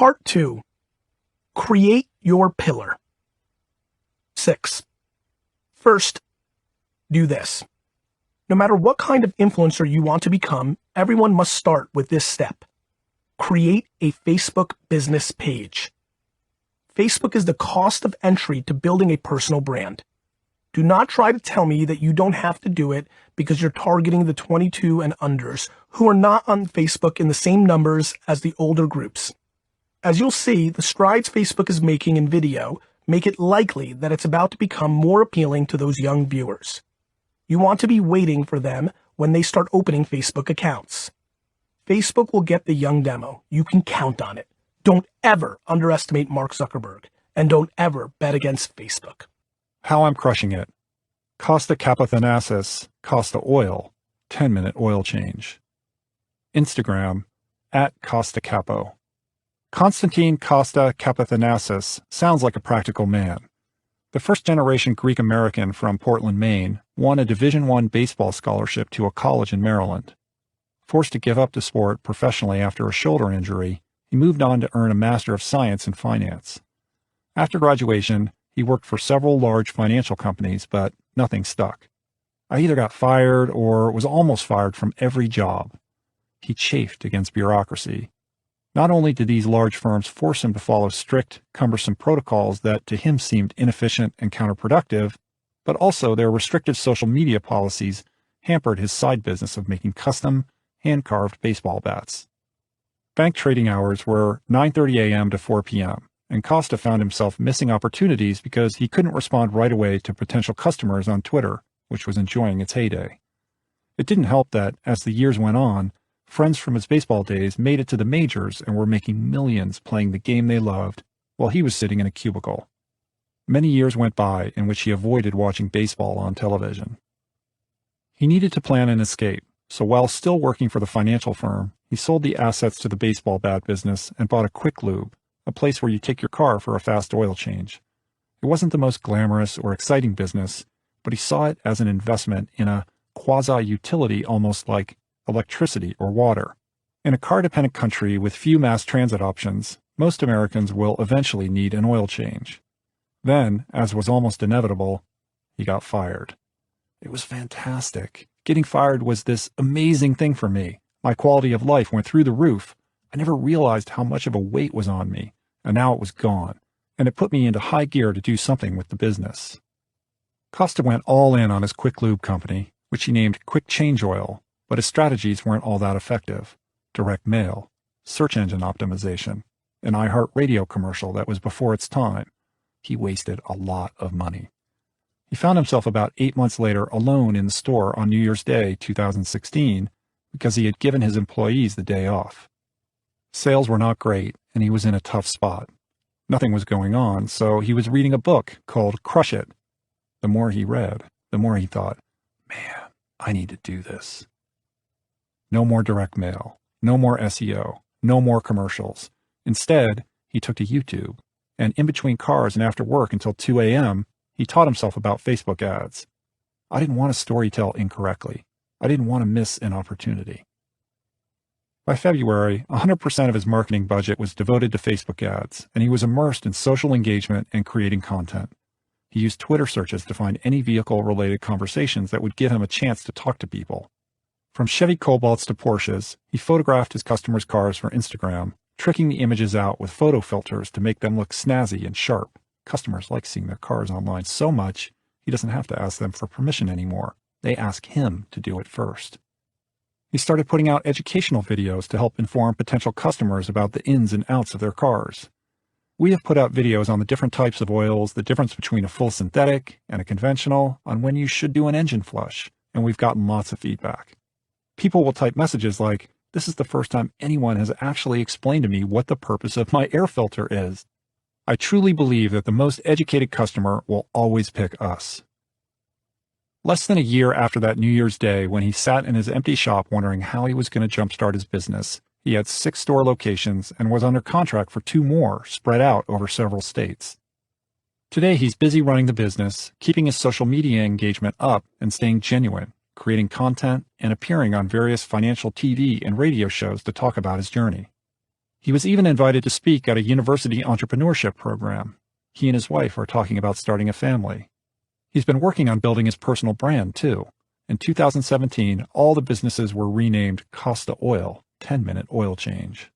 Part 2. Create your pillar. 6. First, do this. No matter what kind of influencer you want to become, everyone must start with this step. Create a Facebook business page. Facebook is the cost of entry to building a personal brand. Do not try to tell me that you don't have to do it because you're targeting the 22 and unders who are not on Facebook in the same numbers as the older groups. As you'll see, the strides Facebook is making in video make it likely that it's about to become more appealing to those young viewers. You want to be waiting for them when they start opening Facebook accounts. Facebook will get the young demo. You can count on it. Don't ever underestimate Mark Zuckerberg, and don't ever bet against Facebook. How I'm crushing it. Costa Capathanasis, Costa Oil, 10-minute oil change. Instagram, @Costa Capo. Constantine Costa Capathanasis sounds like a practical man. The first-generation Greek-American from Portland, Maine, won a Division I baseball scholarship to a college in Maryland. Forced to give up the sport professionally after a shoulder injury, he moved on to earn a Master of Science in Finance. After graduation, he worked for several large financial companies, but nothing stuck. I either got fired or was almost fired from every job. He chafed against bureaucracy. Not only did these large firms force him to follow strict, cumbersome protocols that to him seemed inefficient and counterproductive, but also their restrictive social media policies hampered his side business of making custom, hand-carved baseball bats. Bank trading hours were 9:30 a.m. to 4 p.m., and Costa found himself missing opportunities because he couldn't respond right away to potential customers on Twitter, which was enjoying its heyday. It didn't help that, as the years went on, friends from his baseball days made it to the majors and were making millions playing the game they loved, while he was sitting in a cubicle. Many years went by in which he avoided watching baseball on television. He needed to plan an escape, so while still working for the financial firm, he sold the assets to the baseball bat business and bought a Quick Lube, a place where you take your car for a fast oil change. It wasn't the most glamorous or exciting business, but he saw it as an investment in a quasi-utility almost like electricity or water. In a car-dependent country with few mass transit options, most Americans will eventually need an oil change. Then, as was almost inevitable, he got fired. It was fantastic. Getting fired was this amazing thing for me. My quality of life went through the roof. I never realized how much of a weight was on me, and now it was gone, and it put me into high gear to do something with the business. Costa went all in on his Quick Lube company, which he named Quick Change Oil, but his strategies weren't all that effective. Direct mail, search engine optimization, an iHeartRadio commercial that was before its time. He wasted a lot of money. He found himself about 8 months later alone in the store on New Year's Day 2016 because he had given his employees the day off. Sales were not great, and he was in a tough spot. Nothing was going on, so he was reading a book called Crush It. The more he read, the more he thought, man, I need to do this. No more direct mail, no more SEO, no more commercials. Instead, he took to YouTube, and in between cars and after work until 2 a.m., he taught himself about Facebook ads. I didn't want to storytell incorrectly. I didn't want to miss an opportunity. By February, 100% of his marketing budget was devoted to Facebook ads, and he was immersed in social engagement and creating content. He used Twitter searches to find any vehicle-related conversations that would give him a chance to talk to people. From Chevy Cobalts to Porsches, he photographed his customers' cars for Instagram, tricking the images out with photo filters to make them look snazzy and sharp. Customers like seeing their cars online so much, he doesn't have to ask them for permission anymore. They ask him to do it first. He started putting out educational videos to help inform potential customers about the ins and outs of their cars. We have put out videos on the different types of oils, the difference between a full synthetic and a conventional, on when you should do an engine flush, and we've gotten lots of feedback. People will type messages like, "This is the first time anyone has actually explained to me what the purpose of my air filter is." I truly believe that the most educated customer will always pick us. Less than a year after that New Year's Day, when he sat in his empty shop wondering how he was going to jumpstart his business, he had 6 store locations and was under contract for 2 more, spread out over several states. Today, he's busy running the business, keeping his social media engagement up and staying genuine, creating content and appearing on various financial TV and radio shows to talk about his journey. He was even invited to speak at a university entrepreneurship program. He and his wife are talking about starting a family. He's been working on building his personal brand, too. In 2017, all the businesses were renamed Costa Oil, 10-minute oil change.